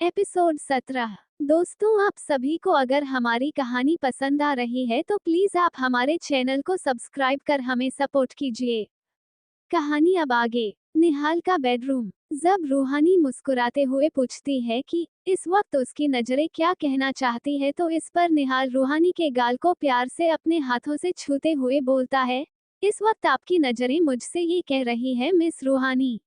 Episode 17। दोस्तों, आप सभी को अगर हमारी कहानी पसंद आ रही है तो प्लीज आप हमारे चैनल को सब्सक्राइब कर हमें सपोर्ट कीजिए। कहानी अब आगे। निहाल का बेडरूम। जब रूहानी मुस्कुराते हुए पूछती है कि इस वक्त उसकी नजरें क्या कहना चाहती है, तो इस पर निहाल रूहानी के गाल को प्यार से अपने हाथों से छूते हुए बोलता है, इस वक्त आपकी नजरें मुझसे ये कह रही है मिस रूहानी।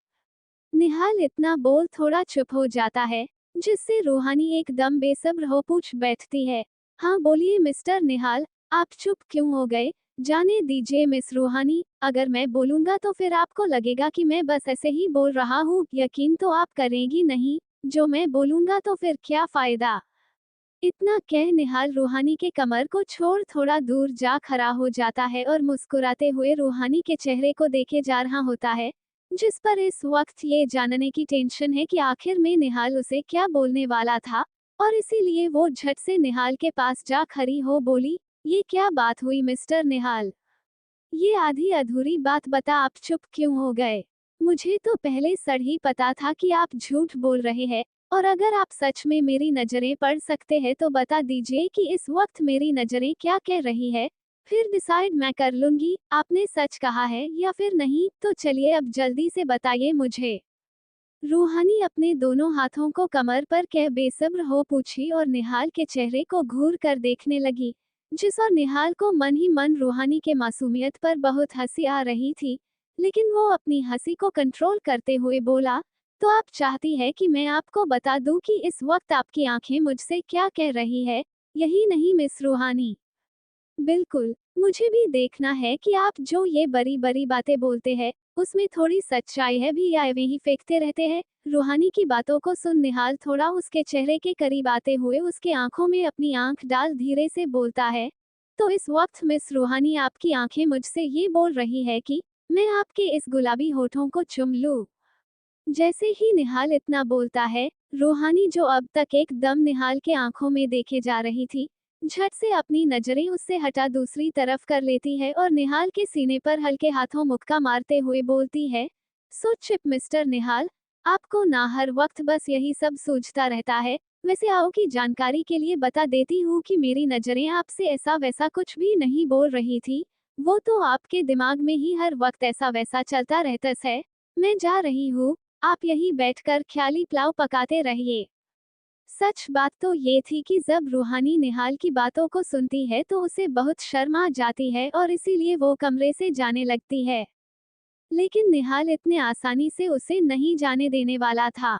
निहाल इतना बोल थोड़ा चुप हो जाता है, जिससे रूहानी एकदम बेसब्र हो पूछ बैठती है, हाँ बोलिए मिस्टर निहाल, आप चुप क्यों हो गए? जाने दीजिए मिस रूहानी, अगर मैं बोलूंगा तो फिर आपको लगेगा कि मैं बस ऐसे ही बोल रहा हूँ, यकीन तो आप करेंगी नहीं। जो मैं बोलूंगा तो फिर क्या फायदा? इतना कह निहाल रूहानी के कमर को छोड़ थोड़ा दूर जा खड़ा हो जाता है और मुस्कुराते हुए रूहानी के चेहरे को देखे जा रहा होता है, जिस पर इस वक्त ये जानने की टेंशन है कि आखिर में निहाल उसे क्या बोलने वाला था। और इसीलिए वो झट से निहाल के पास जा खड़ी हो बोली, ये क्या बात हुई मिस्टर निहाल? ये आधी अधूरी बात बता, आप चुप क्यों हो गए? मुझे तो पहले सड़ ही पता था कि आप झूठ बोल रहे हैं। और अगर आप सच में मेरी नजरें पढ़ सकते हैं तो बता दीजिए कि इस वक्त मेरी नजरें क्या कह रही है। फिर डिसाइड मैं कर लूंगी आपने सच कहा है या फिर नहीं। तो चलिए अब जल्दी से बताइए मुझे। रूहानी अपने दोनों हाथों को कमर पर कह बेसब्र हो पूछी और निहाल के चेहरे को घूर कर देखने लगी, जिस और निहाल को मन ही मन रूहानी के मासूमियत पर बहुत हंसी आ रही थी। लेकिन वो अपनी हंसी को कंट्रोल करते हुए बोला, तो आप चाहती है कि मैं आपको बता दूं कि इस वक्त आपकी आंखें मुझसे क्या कह रही है? यही नहीं मिस रूहानी? बिल्कुल, मुझे भी देखना है कि आप जो ये बड़ी बड़ी बातें बोलते हैं, उसमें थोड़ी सच्चाई है भी या वे ही फेंकते रहते हैं। रूहानी की बातों को सुन निहाल थोड़ा उसके चेहरे के करीब आते हुए उसके आंखों में अपनी आंख डाल धीरे से बोलता है, तो इस वक्त मिस रूहानी आपकी आंखें मुझसे ये बोल रही है कि मैं आपके इस गुलाबी होठों को चुम लूं? जैसे ही निहाल इतना बोलता है, रूहानी जो अब तक एकदम निहाल के आंखों में देखे जा रही थी, झट से अपनी नजरें उससे हटा दूसरी तरफ कर लेती है और निहाल के सीने पर हल्के हाथों मुक्का मारते हुए बोलती है, सो चिप मिस्टर निहाल, आपको ना हर वक्त बस यही सब सूझता रहता है। वैसे आओ की जानकारी के लिए बता देती हूँ कि मेरी नजरें आपसे ऐसा वैसा कुछ भी नहीं बोल रही थी। वो तो आपके दिमाग में ही हर वक्त ऐसा वैसा चलता रहता है। मैं जा रही हूँ, आप यहीं बैठकर ख्याली पुलाव पकाते रहिए। सच बात तो ये थी कि जब रूहानी निहाल की बातों को सुनती है तो उसे बहुत शर्म आ जाती है और इसीलिए वो कमरे से जाने लगती है। लेकिन निहाल इतने आसानी से उसे नहीं जाने देने वाला था।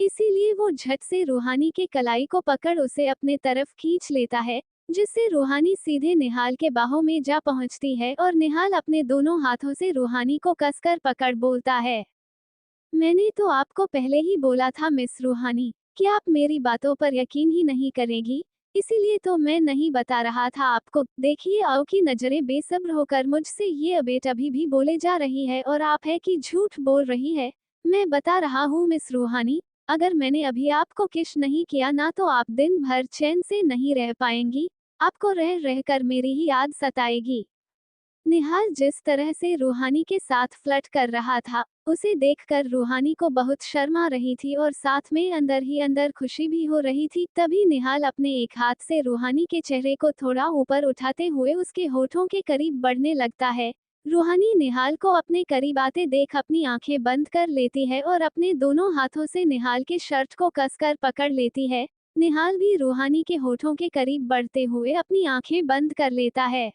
इसीलिए वो झट से रूहानी के कलाई को पकड़ उसे अपने तरफ खींच लेता है, जिससे रूहानी सीधे निहाल के बाहों में जा पहुंचती है और निहाल अपने दोनों हाथों से रूहानी को कसकर पकड़ बोलता है, मैंने तो आपको पहले ही बोला था मिस रूहानी कि आप मेरी बातों पर यकीन ही नहीं करेगी। इसीलिए तो मैं नहीं बता रहा था आपको। देखिए आओ की नजरें बेसब्र होकर मुझसे ये अबेट अभी भी बोले जा रही है और आप है कि झूठ बोल रही है। मैं बता रहा हूँ मिस रूहानी, अगर मैंने अभी आपको किश नहीं किया ना तो आप दिन भर चैन से नहीं रह पाएंगी। आपको रह रहकर मेरी ही याद सताएगी। निहाल जिस तरह से रूहानी के साथ फ्लर्ट कर रहा था, उसे देखकर रूहानी को बहुत शर्म आ रही थी और साथ में अंदर ही अंदर खुशी भी हो रही थी। तभी निहाल अपने एक हाथ से रूहानी के चेहरे को थोड़ा ऊपर उठाते हुए उसके होठों के करीब बढ़ने लगता है। रूहानी निहाल को अपने करीब आते देख अपनी आंखें बंद कर लेती है और अपने दोनों हाथों से निहाल के शर्ट को कसकर पकड़ लेती है। निहाल भी रूहानी के होठों के करीब बढ़ते हुए अपनी आंखें बंद कर लेता है।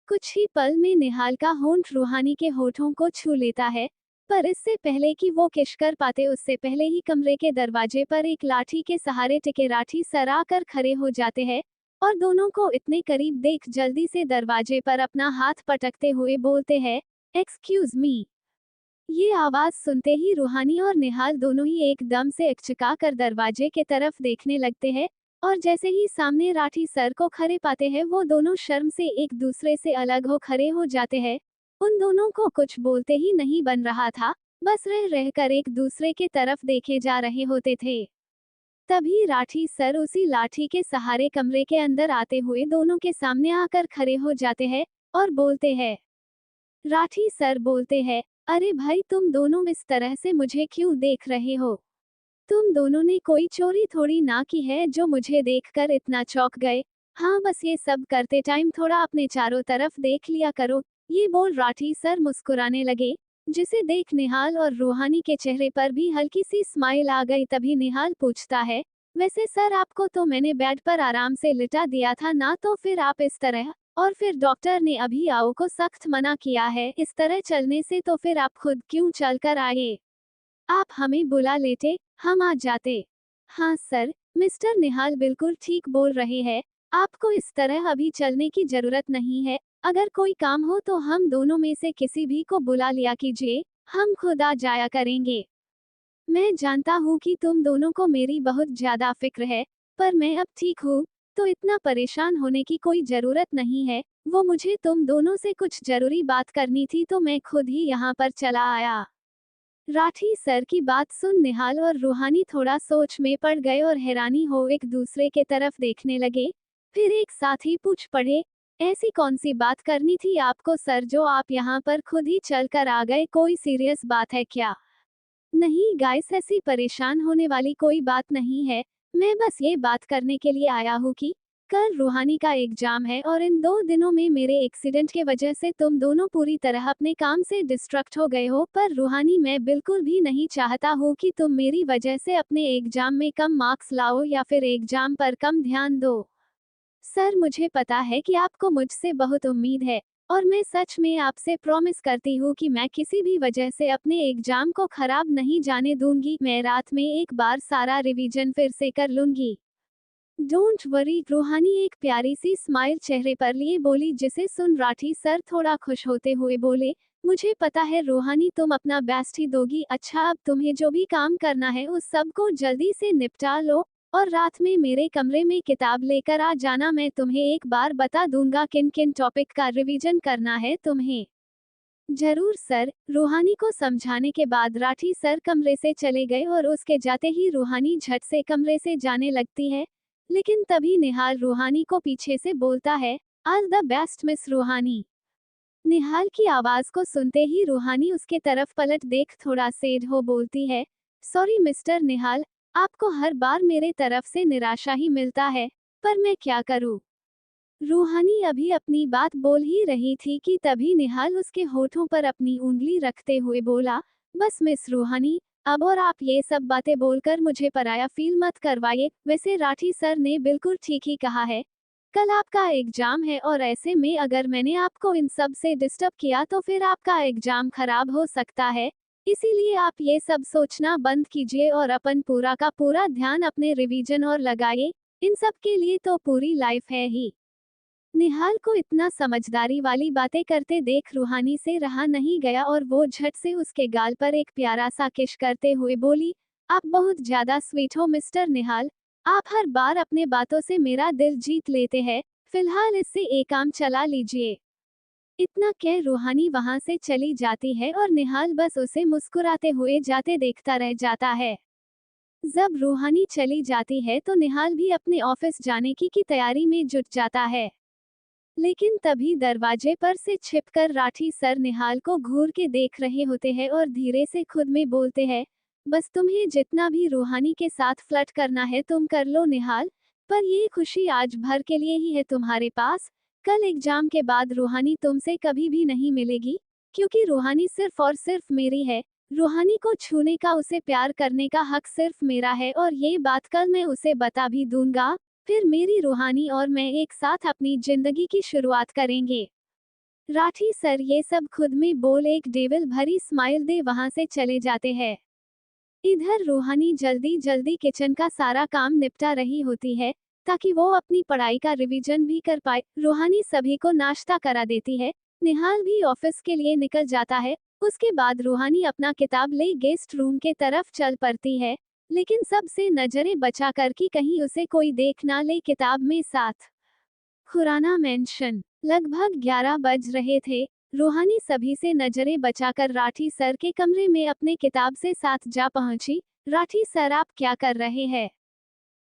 कुछ ही पल में निहाल का होंठ रूहानी के होठों को छू लेता है, पर इससे पहले कि वो किश कर पाते उससे पहले ही कमरे के दरवाजे पर एक लाठी के सहारे टिके राठी सर आकर खड़े हो जाते हैं और दोनों को इतने करीब देख जल्दी से दरवाजे पर अपना हाथ पटकते हुए बोलते हैं, एक्सक्यूज मी। ये आवाज सुनते ही रूहानी और निहाल दोनों ही एकदम से एकचका कर दरवाजे के तरफ देखने लगते हैं और जैसे ही सामने राठी सर को खड़े पाते हैं वो दोनों शर्म से एक दूसरे से अलग हो खड़े हो जाते हैं। उन दोनों को कुछ बोलते ही नहीं बन रहा था, बस रह रहकर एक दूसरे के तरफ देखे जा रहे होते थे। तभी राठी सर उसी लाठी के सहारे कमरे के अंदर आते हुए दोनों के सामने आकर खड़े हो जाते हैं और बोलते हैं, राठी सर बोलते हैं, अरे भाई तुम दोनों इस तरह से मुझे क्यों देख रहे हो? तुम दोनों ने कोई चोरी थोड़ी ना की है जो मुझे देखकर इतना चौंक गए। हाँ, बस ये सब करते टाइम थोड़ा अपने चारों तरफ देख लिया करो। ये बोल राठी सर मुस्कुराने लगे, जिसे देख निहाल और रूहानी के चेहरे पर भी हल्की सी स्माइल आ गई। तभी निहाल पूछता है, वैसे सर आपको तो मैंने बेड पर आराम से लिटा दिया था ना, तो फिर आप इस तरह। और फिर डॉक्टर ने अभी आओ को सख्त मना किया है इस तरह चलने से, तो फिर आप खुद क्यों चल कर आए? आप हमें बुला लेते, हम आ जाते। हाँ सर, मिस्टर निहाल बिल्कुल ठीक बोल रहे हैं। आपको इस तरह अभी चलने की जरूरत नहीं है। अगर कोई काम हो तो हम दोनों में से किसी भी को बुला लिया कीजिए, हम खुद आ जाया करेंगे। मैं जानता हूँ कि तुम दोनों को मेरी बहुत ज्यादा फिक्र है, पर मैं अब ठीक हूँ, तो इतना परेशान होने की कोई जरूरत नहीं है। वो मुझे तुम दोनों से कुछ जरूरी बात करनी थी, तो मैं खुद ही यहाँ पर चला आया। राठी सर की बात सुन निहाल और रूहानी थोड़ा सोच में पड़ गए और हैरानी हो एक दूसरे के तरफ देखने लगे। फिर एक साथ ही पूछ पड़े, ऐसी कौन सी बात करनी थी आपको सर, जो आप यहाँ पर खुद ही चल कर आ गए? कोई सीरियस बात है क्या? नहीं गाइस, ऐसी परेशान होने वाली कोई बात नहीं है। मैं बस ये बात करने के लिए आया हूँ कि कल रूहानी का एग्जाम है और इन 2 दिनों में मेरे एक्सीडेंट के वजह से तुम दोनों पूरी तरह अपने काम से डिस्ट्रैक्ट हो गए हो। पर रूहानी, मैं बिल्कुल भी नहीं चाहता हूँ कि तुम मेरी वजह से अपने एग्जाम में कम मार्क्स लाओ या फिर एग्जाम पर कम ध्यान दो। सर, मुझे पता है कि आपको मुझसे बहुत उम्मीद है, और मैं सच में आपसे प्रॉमिस करती हूँ कि मैं किसी भी वजह से अपने एग्जाम को खराब नहीं जाने दूंगी। मैं रात में एक बार सारा रिवीजन फिर से कर लूंगी। डोंट वरी, रूहानी एक प्यारी सी स्माइल चेहरे पर लिए बोली, जिसे सुन राठी सर थोड़ा खुश होते हुए बोले, मुझे पता है रूहानी, तुम अपना बेस्ट ही दोगी। अच्छा, अब तुम्हें जो भी काम करना है उस सब को जल्दी से निपटा लो, और रात में मेरे कमरे में किताब लेकर आ जाना। मैं तुम्हें एक बार बता दूंगा किन किन टॉपिक का रिवीजन करना है तुम्हें। जरूर सर, रूहानी को समझाने के बाद राठी सर कमरे से चले गए और उसके जाते ही रूहानी झट से कमरे से जाने लगती है। लेकिन तभी निहाल रूहानी को पीछे से बोलता है, ऑल द बेस्ट मिस रूहानी। निहाल की आवाज को सुनते ही रूहानी उसके तरफ पलट देख थोड़ा सैड हो बोलती है, सॉरी मिस्टर निहाल, आपको हर बार मेरे तरफ से निराशा ही मिलता है, पर मैं क्या करूं? रूहानी अभी अपनी बात बोल ही रही थी कि तभी निहाल उसके होठों पर अपनी उंगली रखते हुए बोला, बस मिस रूहानी, अब और आप ये सब बातें बोलकर मुझे पराया फील मत करवाइए। वैसे राठी सर ने बिल्कुल ठीक ही कहा है, कल आपका एग्जाम है और ऐसे में अगर मैंने आपको इन सब से डिस्टर्ब किया तो फिर आपका एग्जाम खराब हो सकता है। इसीलिए आप ये सब सोचना बंद कीजिए और अपन पूरा का पूरा ध्यान अपने रिवीजन और लगाइए। इन सब के लिए तो पूरी लाइफ है ही। निहाल को इतना समझदारी वाली बातें करते देख रूहानी से रहा नहीं गया और वो झट से उसके गाल पर एक प्यारा सा किश करते हुए बोली, आप बहुत ज्यादा स्वीट हो मिस्टर निहाल, आप हर बार अपने बातों से मेरा दिल जीत लेते हैं। फिलहाल इससे एक काम चला लीजिए। इतना कह रूहानी वहां से चली जाती है और निहाल बस उसे मुस्कुराते हुए जाते देखता रह जाता है। जब रूहानी चली जाती है तो निहाल भी अपने ऑफिस जाने की तैयारी में जुट जाता है। लेकिन तभी दरवाजे पर से छिपकर राठी सर निहाल को घूर के देख रहे होते हैं और धीरे से खुद में बोलते हैं, बस तुम्हें जितना भी रूहानी के साथ फ्लर्ट करना है तुम कर लो निहाल, पर ये खुशी आज भर के लिए ही है तुम्हारे पास। कल एग्जाम के बाद रूहानी तुमसे कभी भी नहीं मिलेगी, क्योंकि रूहानी सिर्फ और सिर्फ मेरी है। रूहानी को छूने का, उसे प्यार करने का हक सिर्फ मेरा है, और ये बात कल मैं उसे बता भी दूंगा। फिर मेरी रूहानी और मैं एक साथ अपनी जिंदगी की शुरुआत करेंगे। राठी सर ये सब खुद में बोल एक डेविल भरी स्माइल दे वहां से चले जाते हैं। इधर रूहानी जल्दी जल्दी किचन का सारा काम निपटा रही होती है, ताकि वो अपनी पढ़ाई का रिवीजन भी कर पाए। रूहानी सभी को नाश्ता करा देती है, निहाल भी ऑफिस के लिए निकल जाता है। उसके बाद रूहानी अपना किताब ले गेस्ट रूम के तरफ चल पड़ती है, लेकिन सबसे नजरें बचाकर कि कहीं उसे कोई देख ना ले किताब में साथ। खुराना मेंशन। लगभग 11 बज रहे थे। रूहानी सभी से नजरें बचाकर राठी सर के कमरे में अपने किताब से साथ जा पहुंची। राठी सर, आप क्या कर रहे हैं?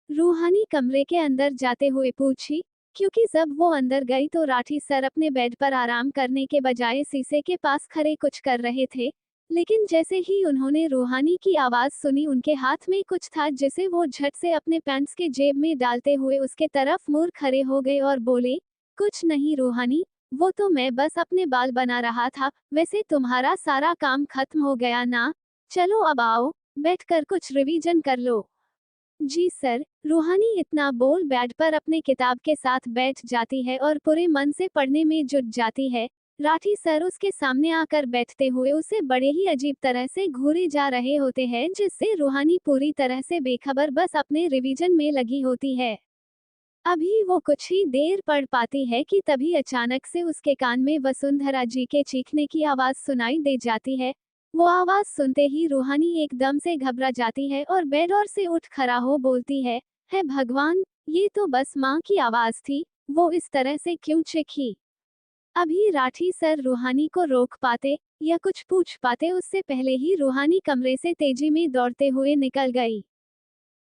रूहानी कमरे के अंदर जाते हुए पूछी, क्योंकि जब वो अंदर गई तो राठी सर अपने बेड पर आराम करने के बजाय शीशे के पास खड़े कुछ कर रहे थे, लेकिन जैसे ही उन्होंने रूहानी की आवाज सुनी, उनके हाथ में कुछ था जिसे वो झट से अपने पैंट्स के जेब में डालते हुए उसके तरफ मुड़ खड़े हो गए और बोले, कुछ नहीं रूहानी, वो तो मैं बस अपने बाल बना रहा था। वैसे तुम्हारा सारा काम खत्म हो गया ना? चलो अब आओ, बैठकर कुछ रिवीजन कर लो। जी सर। रूहानी इतना बोल बेड पर अपने किताब के साथ बैठ जाती है और पूरे मन से पढ़ने में जुट जाती है। राठी सर उसके सामने आकर बैठते हुए उसे बड़े ही अजीब तरह से घूरे जा रहे होते हैं, जिससे रूहानी पूरी तरह से बेखबर बस अपने रिवीजन में लगी होती है। अभी वो कुछ ही देर पढ़ पाती है कि तभी अचानक से उसके कान में वसुंधरा जी के चीखने की आवाज सुनाई दे जाती है। वो आवाज सुनते ही रूहानी एकदम से घबरा जाती है और बेडौर से उठ खड़ा हो बोलती है भगवान, ये तो बस माँ की आवाज थी, वो इस तरह से क्यों चीखी? अभी राठी सर रूहानी को रोक पाते या कुछ पूछ पाते उससे पहले ही रूहानी कमरे से तेजी में दौड़ते हुए निकल गई।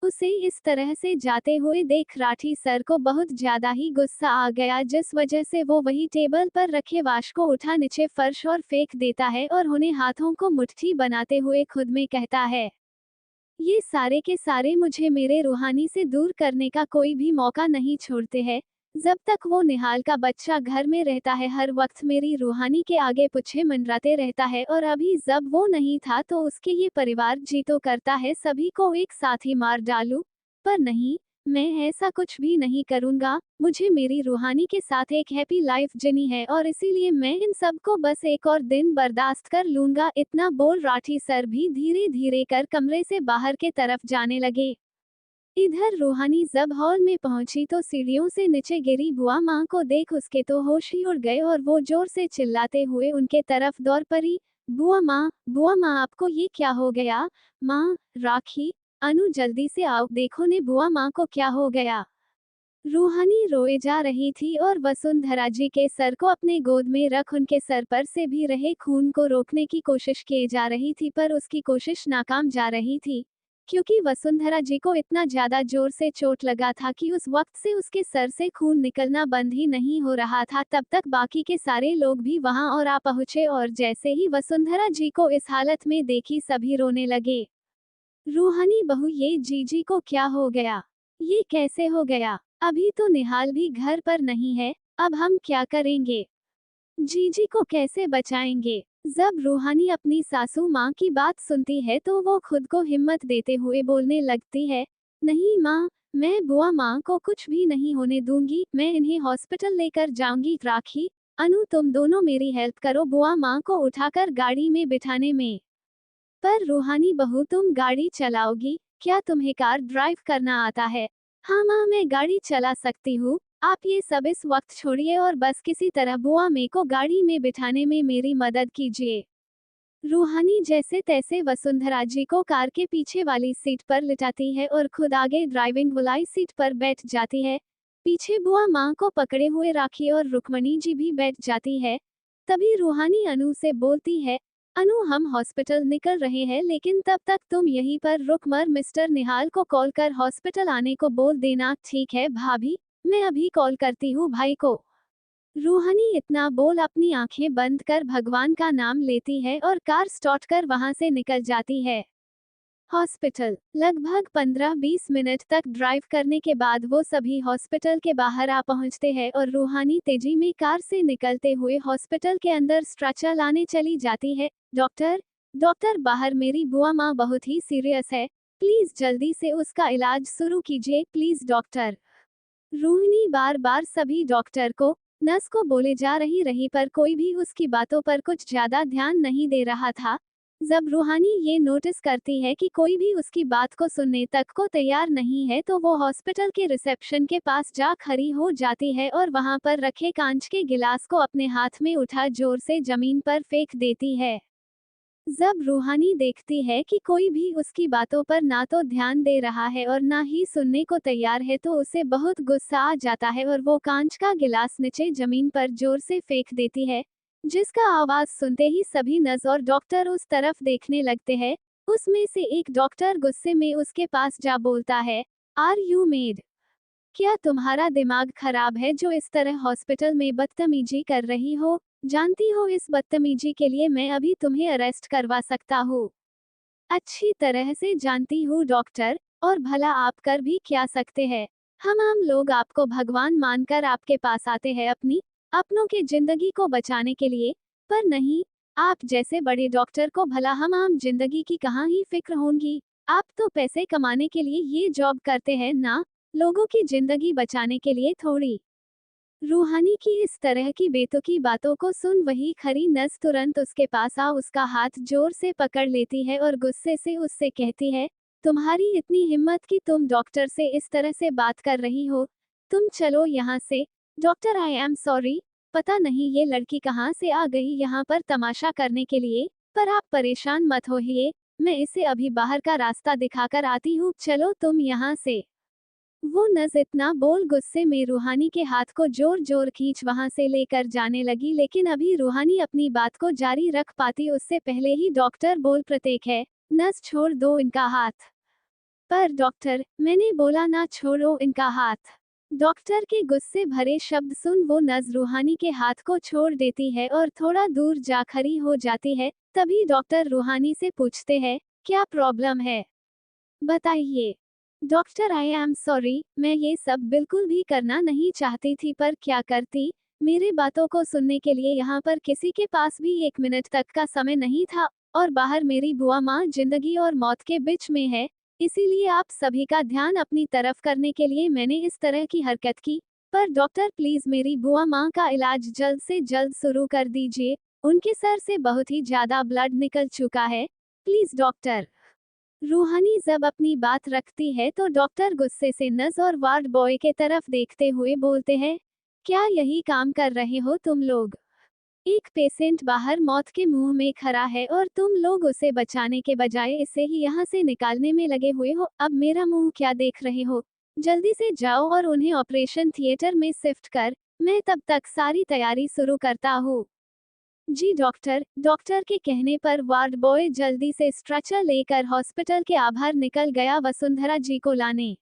उसे इस तरह से जाते हुए देख राठी सर को बहुत ज्यादा ही गुस्सा आ गया, जिस वजह से वो वही टेबल पर रखे वाश को उठा नीचे फर्श और फेंक देता है और उन्हें हाथों को मुट्ठी बनाते हुए खुद में कहता है, ये सारे के सारे मुझे मेरे रूहानी से दूर करने का कोई भी मौका नहीं छोड़ते हैं। जब तक वो निहाल का बच्चा घर में रहता है हर वक्त मेरी रूहानी के आगे पीछे मंडराते रहता है, और अभी जब वो नहीं था तो उसके ये परिवार जी तो करता है सभी को एक साथ ही मार डालूं। पर नहीं, मैं ऐसा कुछ भी नहीं करूंगा। मुझे मेरी रूहानी के साथ एक हैप्पी लाइफ जीनी है और इसीलिए मैं इन सब को बस एक और दिन बर्दाश्त कर लूंगा। इतना बोल राठी सर भी धीरे धीरे कर कमरे से बाहर के तरफ जाने लगे। इधर रूहानी जब हॉल में पहुंची तो सीढ़ियों से नीचे गिरी बुआ माँ को देख उसके तो होश ही उड़ गए और वो जोर से चिल्लाते हुए उनके तरफ दौड़ पड़ी। बुआ माँ आपको ये क्या हो गया? माँ, राखी, अनु जल्दी से आओ, देखो ने बुआ माँ को क्या हो गया। रूहानी रोए जा रही थी और वसुंधरा जी के सर को अपने गोद में रख उनके सर पर से भी रहे खून को रोकने की कोशिश की जा रही थी, पर उसकी कोशिश नाकाम जा रही थी, क्योंकि वसुंधरा जी को इतना ज्यादा जोर से चोट लगा था कि उस वक्त से उसके सर से खून निकलना बंद ही नहीं हो रहा था। तब तक बाकी के सारे लोग भी वहां और आ पहुंचे और जैसे ही वसुंधरा जी को इस हालत में देखी सभी रोने लगे। रूहानी बहू, ये जीजी को क्या हो गया? ये कैसे हो गया? अभी तो निहाल भी घर पर नहीं है, अब हम क्या करेंगे? जीजी को कैसे बचाएंगे? जब रूहानी अपनी सासू माँ की बात सुनती है तो वो खुद को हिम्मत देते हुए बोलने लगती है, नहीं माँ, मैं बुआ माँ को कुछ भी नहीं होने दूंगी, मैं इन्हें हॉस्पिटल लेकर जाऊंगी। राखी, अनु, तुम दोनों मेरी हेल्प करो बुआ माँ को उठाकर गाड़ी में बिठाने में। पर रूहानी बहू, तुम गाड़ी चलाओगी? क्या तुम्हें कार ड्राइव करना आता है? हाँ माँ, मैं गाड़ी चला सकती हूँ। आप ये सब इस वक्त छोड़िए और बस किसी तरह बुआ मे को गाड़ी में बिठाने में मेरी मदद कीजिए। रूहानी जैसे तैसे वसुंधरा जी को कार के पीछे वाली सीट पर लिटाती है और खुद आगे ड्राइविंग वाली सीट पर बैठ जाती है। पीछे बुआ माँ को पकड़े हुए राखी और रुक्मणी जी भी बैठ जाती है। तभी रूहानी अनु से बोलती है, अनु, हम हॉस्पिटल निकल रहे हैं, लेकिन तब तक तुम यहीं पर रुक मर मिस्टर निहाल को कॉल कर हॉस्पिटल आने को बोल देना। ठीक है भाभी, मैं अभी कॉल करती हूँ भाई को। रूहानी इतना बोल अपनी आंखें बंद कर भगवान का नाम लेती है और कार स्टार्ट कर वहां से निकल जाती है। हॉस्पिटल लगभग 15-20 मिनट तक ड्राइव करने के बाद वो सभी हॉस्पिटल के बाहर आ पहुंचते हैं और रूहानी तेजी में कार से निकलते हुए हॉस्पिटल के अंदर स्ट्रेचर लाने चली जाती है। डॉक्टर, डॉक्टर बाहर मेरी बुआ माँ बहुत ही सीरियस है, प्लीज जल्दी से उसका इलाज शुरू कीजिए प्लीज डॉक्टर। रूहिणी बार बार सभी डॉक्टर को, नर्स को बोले जा रही पर कोई भी उसकी बातों पर कुछ ज्यादा ध्यान नहीं दे रहा था। जब रूहानी ये नोटिस करती है कि कोई भी उसकी बात को सुनने तक को तैयार नहीं है तो वो हॉस्पिटल के रिसेप्शन के पास जा खड़ी हो जाती है और वहां पर रखे कांच के गिलास को अपने हाथ में उठा जोर से जमीन पर फेंक देती है। जब रूहानी देखती है कि कोई भी उसकी बातों पर ना तो ध्यान दे रहा है और ना ही सुनने को तैयार है तो उसे बहुत गुस्सा आ जाता है और वो कांच का गिलास नीचे जमीन पर जोर से फेंक देती है, जिसका आवाज सुनते ही सभी नर्स और डॉक्टर उस तरफ देखने लगते हैं। उसमें से एक डॉक्टर गुस्से में उसके पास जा बोलता है, आर यू मेड? क्या तुम्हारा दिमाग खराब है जो इस तरह हॉस्पिटल में बदतमीजी कर रही हो? जानती हो इस बदतमीजी के लिए मैं अभी तुम्हें अरेस्ट करवा सकता हूँ। अच्छी तरह से जानती हूँ डॉक्टर, और भला आप कर भी क्या सकते हैं। हम आम लोग आपको भगवान मानकर आपके पास आते हैं अपनों की जिंदगी को बचाने के लिए, पर नहीं, आप जैसे बड़े डॉक्टर को भला हम आम जिंदगी की कहाँ ही फिक्र होंगी। आप तो पैसे कमाने के लिए ये जॉब करते हैं ना, लोगों की जिंदगी बचाने के लिए थोड़ी। रूहानी की इस तरह की बेतुकी बातों को सुन वही खरी नस तुरंत उसके पास आ उसका हाथ जोर से पकड़ लेती है और गुस्से से उससे कहती है, तुम्हारी इतनी हिम्मत कि तुम डॉक्टर से इस तरह से बात कर रही हो, तुम चलो यहाँ से। डॉक्टर आई एम सॉरी, पता नहीं ये लड़की कहाँ से आ गई यहाँ पर तमाशा करने के लिए, पर आप परेशान मत होइए, मैं इसे अभी बाहर का रास्ता दिखाकर आती हूँ, चलो तुम यहाँ से। वो नज इतना बोल गुस्से में रूहानी के हाथ को जोर जोर खींच वहां से लेकर जाने लगी, लेकिन अभी रूहानी अपनी बात को जारी रख पाती उससे पहले ही डॉक्टर बोल प्रत्येक है, नस छोड़ दो इनका हाथ। पर डॉक्टर, मैंने बोला ना छोड़ो इनका हाथ। डॉक्टर के गुस्से भरे शब्द सुन वो नज रूहानी के हाथ को छोड़ देती है और थोड़ा दूर जा खड़ी हो जाती है। तभी डॉक्टर रूहानी से पूछते हैं, क्या प्रॉब्लम है, बताइए। डॉक्टर आई एम सॉरी, मैं ये सब बिल्कुल भी करना नहीं चाहती थी, पर क्या करती, मेरे बातों को सुनने के लिए यहाँ पर किसी के पास भी 1 मिनट तक का समय नहीं था, और बाहर मेरी बुआ माँ जिंदगी और मौत के बीच में है, इसीलिए आप सभी का ध्यान अपनी तरफ करने के लिए मैंने इस तरह की हरकत की। पर डॉक्टर प्लीज मेरी बुआ माँ का इलाज जल्द से जल्द शुरू कर दीजिए, उनके सर से बहुत ही ज्यादा ब्लड निकल चुका है, प्लीज डॉक्टर। रूहानी जब अपनी बात रखती है तो डॉक्टर गुस्से से नर्स और वार्ड बॉय के तरफ देखते हुए बोलते हैं, क्या यही काम कर रहे हो तुम लोग? एक पेशेंट बाहर मौत के मुंह में खड़ा है और तुम लोग उसे बचाने के बजाय इसे ही यहाँ से निकालने में लगे हुए हो। अब मेरा मुंह क्या देख रहे हो, जल्दी से जाओ और उन्हें ऑपरेशन थिएटर में शिफ्ट कर, मैं तब तक सारी तैयारी शुरू करता हूँ। जी डॉक्टर। डॉक्टर के कहने पर वार्ड बॉय जल्दी से स्ट्रेचर लेकर हॉस्पिटल के बाहर निकल गया वसुंधरा जी को लाने।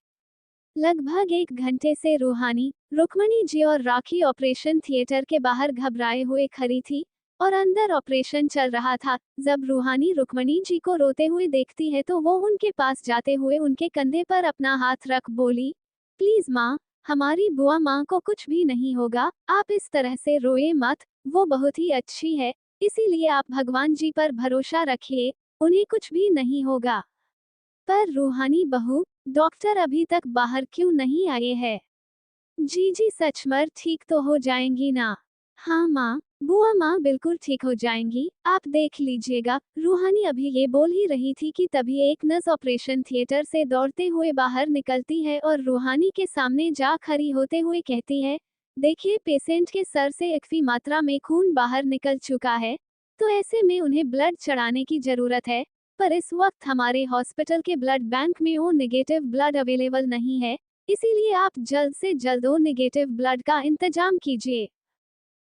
लगभग 1 घंटे से रूहानी, रुक्मणी जी और राखी ऑपरेशन थिएटर के बाहर घबराए हुए खड़ी थी, और अंदर ऑपरेशन चल रहा था। जब रूहानी रुक्मणी जी को रोते हुए देखती है तो वो उनके पास जाते हुए उनके कंधे पर अपना हाथ रख बोली, प्लीज माँ, हमारी बुआ माँ को कुछ भी नहीं होगा, आप इस तरह से रोए मत, वो बहुत ही अच्छी है, इसीलिए आप भगवान जी पर भरोसा रखिए, उन्हें कुछ भी नहीं होगा। पर रूहानी बहू, डॉक्टर अभी तक बाहर क्यों नहीं आए हैं? जी जी सचमर ठीक तो हो जाएंगी ना? हाँ माँ, बुआ माँ बिल्कुल ठीक हो जाएंगी, आप देख लीजिएगा। रूहानी अभी ये बोल ही रही थी कि तभी एक नर्स ऑपरेशन थिएटर से दौड़ते हुए बाहर निकलती है और रूहानी के सामने जा खड़ी होते हुए कहती है, देखिए पेशेंट के सर से काफी मात्रा में खून बाहर निकल चुका है, तो ऐसे में उन्हें ब्लड चढ़ाने की जरूरत है, पर इस वक्त हमारे हॉस्पिटल के ब्लड बैंक में ओ नेगेटिव ब्लड अवेलेबल नहीं है, इसीलिए आप जल्द से जल्द ओ नेगेटिव ब्लड का इंतजाम कीजिए।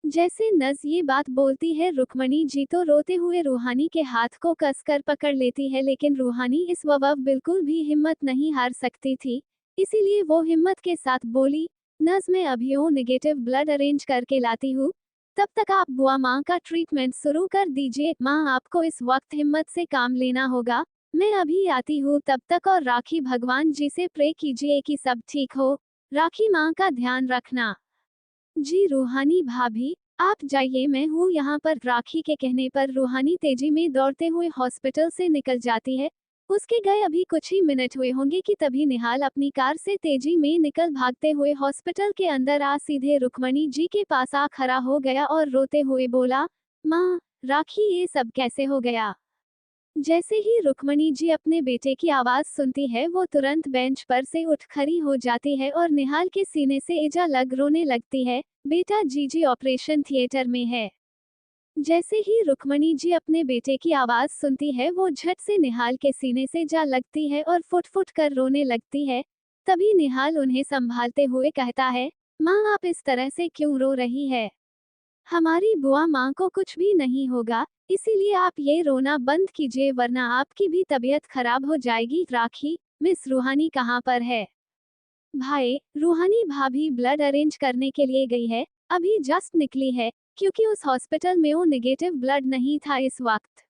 जैसे नस ये बात बोलती है रुक्मणी जी तो रोते हुए रूहानी के हाथ को कसकर पकड़ लेती है, लेकिन रूहानी इस वक्त बिल्कुल भी हिम्मत नहीं हार सकती थी, इसीलिए वो हिम्मत के साथ बोली, नस मैं अभी ओ नेगेटिव ब्लड अरेंज करके लाती हूँ, तब तक आप बुआ माँ का ट्रीटमेंट शुरू कर दीजिए। माँ आपको इस वक्त हिम्मत से काम लेना होगा, मैं अभी आती हूँ तब तक, और राखी भगवान जी से प्रे कीजिए कि सब ठीक हो, राखी माँ का ध्यान रखना। जी रूहानी भाभी, आप जाइए मैं हूँ यहाँ पर। राखी के कहने पर रूहानी तेजी में दौड़ते हुए हॉस्पिटल से निकल जाती है। उसके गए अभी कुछ ही मिनट हुए होंगे कि तभी निहाल अपनी कार से तेजी में निकल भागते हुए हॉस्पिटल के अंदर आ सीधे रुक्मणी जी के पास आ खड़ा हो गया और रोते हुए बोला, माँ, राखी ये सब कैसे हो गया? जैसे ही रुक्मणी जी अपने बेटे की आवाज सुनती है वो तुरंत बेंच पर से उठ खड़ी हो जाती है और निहाल के सीने से इजा लग रोने लगती है, बेटा जीजी ऑपरेशन थिएटर में है। जैसे ही रुक्मणी जी अपने बेटे की आवाज सुनती है वो झट से निहाल के सीने से जा लगती है और फुट फुट कर रोने लगती है। तभी निहाल उन्हें संभालते हुए कहता है, माँ आप इस तरह से क्यों रो रही है? हमारी बुआ माँ को कुछ भी नहीं होगा, इसीलिए आप ये रोना बंद कीजिए वरना आपकी भी तबीयत खराब हो जाएगी। राखी, मिस रूहानी कहाँ पर है? भाई, रूहानी भाभी ब्लड अरेंज करने के लिए गई है, अभी जस्ट निकली है, क्योंकि उस हॉस्पिटल में ओ नेगेटिव ब्लड नहीं था इस वक्त।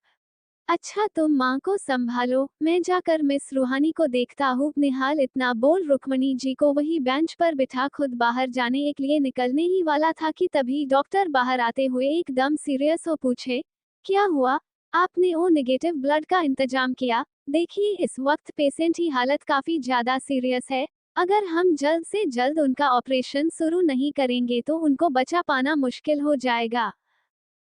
अच्छा तुम माँ को संभालो, मैं जाकर मिस रूहानी को देखता हूँ। निहाल इतना बोल रुक्मणी जी को वही बेंच पर बिठा खुद बाहर जाने के लिए निकलने ही वाला था कि तभी डॉक्टर बाहर आते हुए एकदम सीरियस हो पूछे, क्या हुआ? आपने ओ नेगेटिव ब्लड का इंतजाम किया? देखिए इस वक्त पेशेंट की हालत काफी ज्यादा सीरियस है। अगर हम जल्द से जल्द उनका ऑपरेशन शुरू नहीं करेंगे तो उनको बचा पाना मुश्किल हो जाएगा।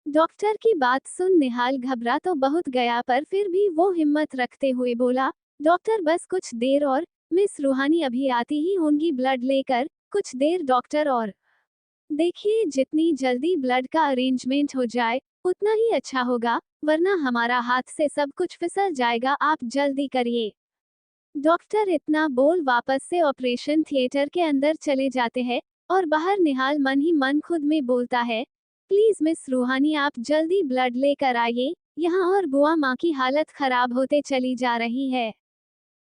डॉक्टर की बात सुन निहाल घबरा तो बहुत गया, पर फिर भी वो हिम्मत रखते हुए बोला, डॉक्टर बस कुछ देर और, मिस रूहानी अभी आती ही होंगी ब्लड लेकर। कुछ देर डॉक्टर और, देखिए जितनी जल्दी ब्लड का अरेंजमेंट हो जाए उतना ही अच्छा होगा, वरना हमारा हाथ से सब कुछ फिसल जाएगा। आप जल्दी करिए। डॉक्टर इतना बोल वापस से ऑपरेशन थिएटर के अंदर चले जाते हैं और बाहर निहाल मन ही मन खुद में बोलता है, प्लीज मिस रूहानी आप जल्दी ब्लड लेकर आइए, यहाँ और बुआ माँ की हालत खराब होते चली जा रही है।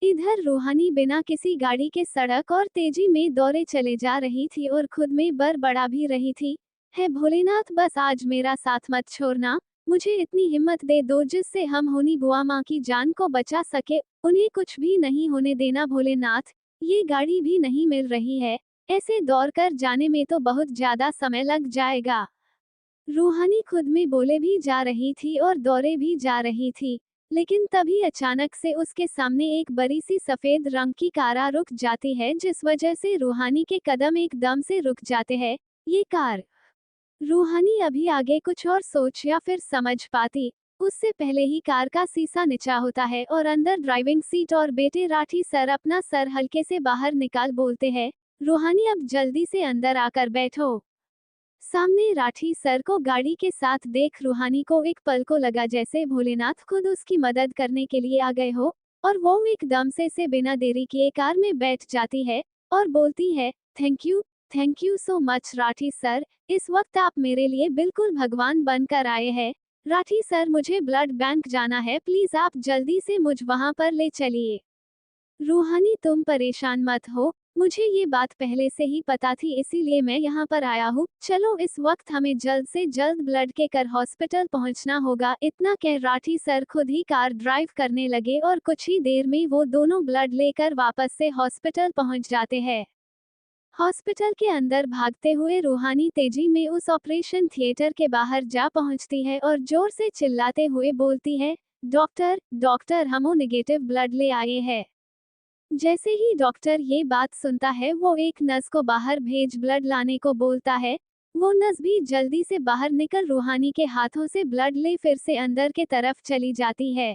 इधर रूहानी बिना किसी गाड़ी के सड़क और तेजी में दौड़े चले जा रही थी और खुद में बड़ा भी रही थी, है भोलेनाथ बस आज मेरा साथ मत छोड़ना, मुझे इतनी हिम्मत दे दो जिससे हम होनी बुआ माँ की जान को बचा सके, उन्हें कुछ भी नहीं होने देना भोलेनाथ। ये गाड़ी भी नहीं मिल रही है, ऐसे दौड़ कर जाने में तो बहुत ज्यादा समय लग जाएगा। रूहानी खुद में बोले भी जा रही थी और दौड़े भी जा रही थी, लेकिन तभी अचानक से उसके सामने एक बड़ी सी सफेद रंग की कार रुक जाती है, जिस वजह से रूहानी के कदम एकदम से रुक जाते हैं। ये कार, रूहानी अभी आगे कुछ और सोच या फिर समझ पाती, उससे पहले ही कार का शीशा नीचा होता है और अंदर ड्राइविंग सीट और बेटे राठी सर अपना सर हल्के से बाहर निकाल बोलते हैं, रूहानी अब जल्दी से अंदर आकर बैठो। सामने राठी सर को गाड़ी के साथ देख रूहानी को एक पल को लगा जैसे भोलेनाथ खुद उसकी मदद करने के लिए आ गए हो, और वो एकदम से बिना देरी किए कार में बैठ जाती है और बोलती है, thank you so much Rathi sir, इस वक्त आप मेरे लिए बिल्कुल भगवान बनकर आए हैं। राठी सर मुझे ब्लड बैंक जाना है, प्लीज आप जल्दी से मुझ वहां पर ले चलिए। रूहानी तुम परेशान मत हो, मुझे ये बात पहले से ही पता थी इसीलिए मैं यहाँ पर आया हूँ। चलो इस वक्त हमें जल्द से जल्द ब्लड के कर हॉस्पिटल पहुँचना होगा। इतना कह राठी सर खुद ही कार ड्राइव करने लगे और कुछ ही देर में वो दोनों ब्लड लेकर वापस से हॉस्पिटल पहुँच जाते हैं। हॉस्पिटल के अंदर भागते हुए रूहानी तेजी में उस ऑपरेशन थिएटर के बाहर जा पहुँचती है और जोर से चिल्लाते हुए बोलती है, डॉक्टर हम ओ नेगेटिव ब्लड ले आए हैं। जैसे ही डॉक्टर ये बात सुनता है वो एक नर्स को बाहर भेज ब्लड लाने को बोलता है। वो नर्स भी जल्दी से बाहर निकल रूहानी के हाथों से ब्लड ले फिर से अंदर के तरफ चली जाती है।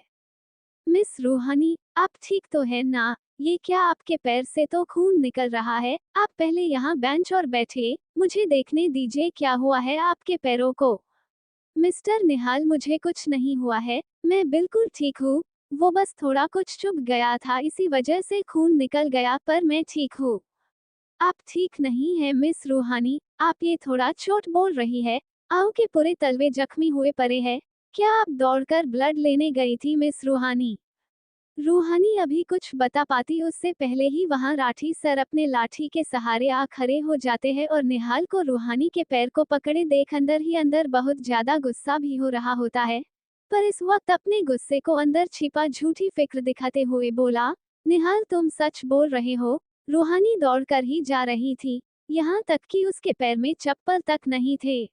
मिस रूहानी आप ठीक तो है ना? ये क्या आपके पैर से तो खून निकल रहा है, आप पहले यहाँ बेंच और बैठे, मुझे देखने दीजिए क्या हुआ है आपके पैरों को। मिस्टर निहाल मुझे कुछ नहीं हुआ है, मैं बिल्कुल ठीक हूँ, वो बस थोड़ा कुछ चुभ गया था इसी वजह से खून निकल गया, पर मैं ठीक हूँ। आप ठीक नहीं है मिस रूहानी, आप ये थोड़ा चोट बोल रही है, आंखों के पूरे तलवे जख्मी हुए पड़े हैं, क्या आप दौड़कर ब्लड लेने गई थी मिस रूहानी? रूहानी अभी कुछ बता पाती उससे पहले ही वहां राठी सर अपने लाठी के सहारे आ खड़े हो जाते हैं और निहाल को रूहानी के पैर को पकड़े देख अंदर ही अंदर बहुत ज्यादा गुस्सा भी हो रहा होता है, पर इस वक्त अपने गुस्से को अंदर छिपा झूठी फिक्र दिखाते हुए बोला, निहाल तुम सच बोल रहे हो, रूहानी दौड़कर ही जा रही थी, यहाँ तक कि उसके पैर में चप्पल तक नहीं थे।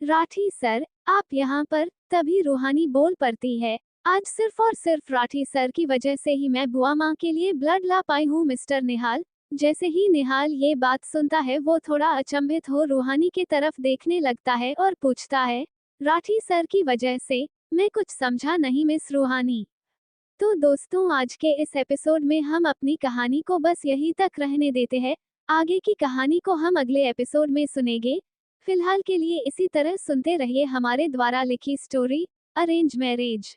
राठी सर आप यहाँ पर? तभी रूहानी बोल पड़ती है, आज सिर्फ और सिर्फ राठी सर की वजह से ही मैं बुआ माँ के लिए ब्लड ला पाई हूँ मिस्टर निहाल। जैसे ही निहाल ये बात सुनता है वो थोड़ा अचंभित हो रूहानी की तरफ देखने लगता है और पूछता है, राठी सर की वजह से? मैं कुछ समझा नहीं मिस रूहानी। तो दोस्तों आज के इस एपिसोड में हम अपनी कहानी को बस यहीं तक रहने देते हैं, आगे की कहानी को हम अगले एपिसोड में सुनेंगे। फिलहाल के लिए इसी तरह सुनते रहिए हमारे द्वारा लिखी स्टोरी अरेंज मैरिज।